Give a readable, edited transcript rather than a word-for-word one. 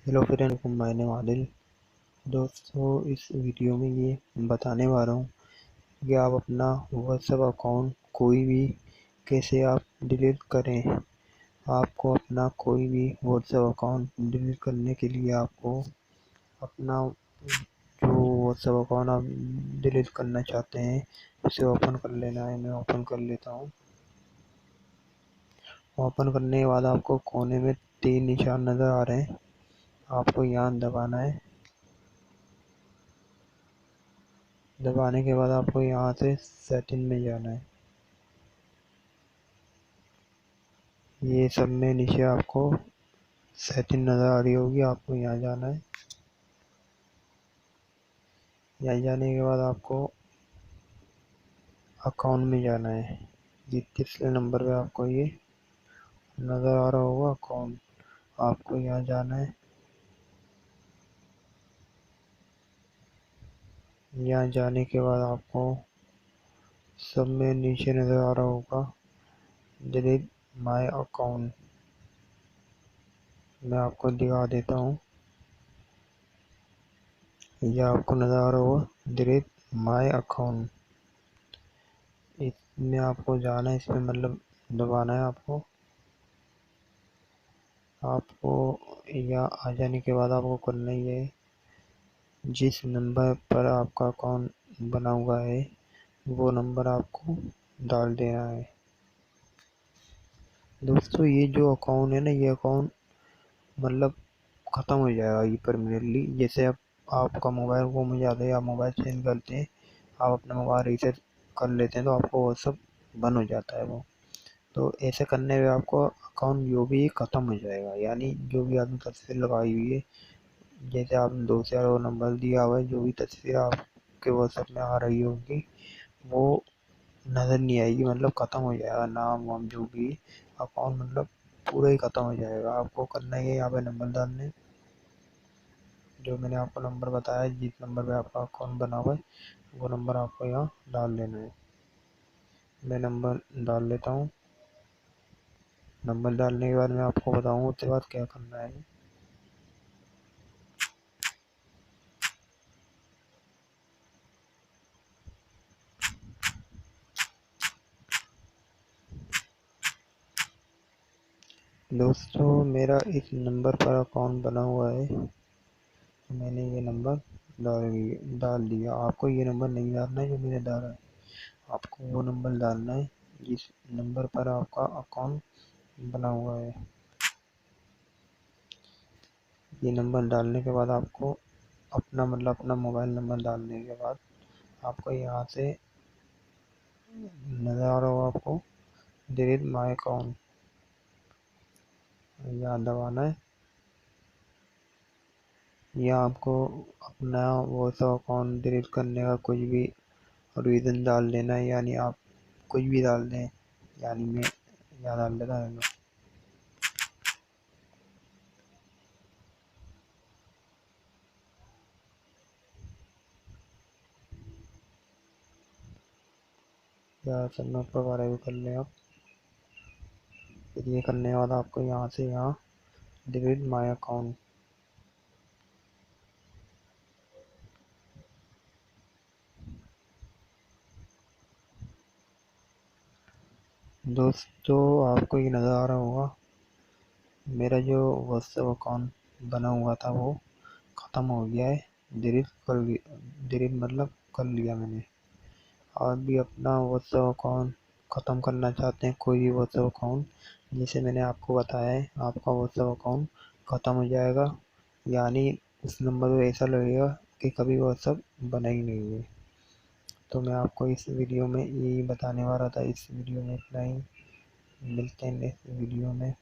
Hello friend, मैं आदिल। दोस्तों, इस वीडियो में ये बताने वाला हूँ कि आप अपना व्हाट्सएप अकाउंट कोई भी कैसे आप डिलीट करें। आपको अपना कोई भी व्हाट्सएप अकाउंट डिलीट करने के लिए आपको अपना जो व्हाट्सएप अकाउंट आप डिलीट करना चाहते हैं उसे ओपन कर लेना है। मैं ओपन कर लेता हूँ। ओपन करने के बाद आपको कोने में 3 निशान नज़र आ रहे हैं, आपको यहाँ दबाना है। दबाने के बाद आपको यहाँ से सेटिंग में जाना है। ये सब में नीचे आपको सेटिंग नज़र आ रही होगी, आपको यहाँ जाना है। यहाँ जाने के बाद आपको अकाउंट में जाना है। ये तीसरे नंबर पे आपको ये नज़र आ रहा होगा अकाउंट, आपको यहाँ जाना है। यहाँ जाने के बाद आपको सब में नीचे नज़र आ रहा होगा डिलीट माय अकाउंट। मैं आपको दिखा देता हूँ। यह आपको नज़र आ रहा होगा डिलीट माय अकाउंट। इसमें आपको जाना है, इसमें मतलब दबाना है आपको। यहाँ आ जाने के बाद आपको करना ही है, जिस नंबर पर आपका अकाउंट बना हुआ है वो नंबर आपको डाल देना है। दोस्तों, ये जो अकाउंट है ना, ये अकाउंट मतलब ख़त्म हो जाएगा ये परमानेंटली। जैसे अब आपका मोबाइल गुम हो जाता है, आप मोबाइल चेंज करते हैं, आप अपना मोबाइल रीसेट कर लेते हैं तो आपको वो सब बंद हो जाता है वो। तो ऐसे करने में आपको अकाउंट जो भी ख़त्म हो जाएगा, यानी जो भी आपने तस्वीर लगाई हुई है, जैसे आपने 2 से नंबर दिया हुआ है, जो भी तस्वीर आपके व्हाट्सएप में आ रही होगी वो नज़र नहीं आएगी, मतलब ख़त्म हो जाएगा। नाम वाम जो भी अकाउंट मतलब पूरा ही ख़त्म हो जाएगा। आपको करना ही है, यहाँ पे नंबर डालने, जो मैंने आपको नंबर बताया, जिस नंबर पे आपका अकाउंट बना हुआ है वो नंबर आपको यहाँ डाल देना है। मैं नंबर डाल लेता हूँ। नंबर डालने के बाद मैं आपको बताऊँगा उसके बाद क्या करना है। दोस्तों, मेरा इस नंबर पर अकाउंट बना हुआ है, मैंने ये नंबर डाल दिया। आपको ये नंबर नहीं डालना है जो मैंने डाला है, आपको वो नंबर डालना है जिस नंबर पर आपका अकाउंट बना हुआ है। ये नंबर डालने के बाद आपको अपना मोबाइल नंबर डालने के बाद आपको यहाँ से नज़र आ रहा होगा आपको डिलीट माय अकाउंट, यहाँ दबाना है। यहाँ आपको अपना वो सब अकाउंट डिलीट करने का कुछ भी रीज़न डाल देना है, यानी आप कुछ भी डाल दें, यानी मैं यहाँ डाल देता हूँ। या सबमिट वगैरह भी कर लें आप। फिर ये करने के बाद आपको यहाँ से यहाँ डिलीट माय अकाउंट, दोस्तों आपको ये नज़र आ रहा होगा मेरा जो व्हाट्सएप अकाउंट बना हुआ था वो ख़त्म हो गया है, डिलीट मतलब कर लिया मैंने। आप भी अपना व्हाट्सएप अकाउंट ख़त्म करना चाहते हैं, कोई भी व्हाट्सएप अकाउंट, जैसे मैंने आपको बताया है, आपका व्हाट्सएप अकाउंट ख़त्म हो जाएगा, यानी उस नंबर पर ऐसा लगेगा कि कभी व्हाट्सएप बना ही नहीं है। तो मैं आपको इस वीडियो में यही बताने वाला था। इस वीडियो में इतना ही, मिलते हैं नेक्स्ट वीडियो में।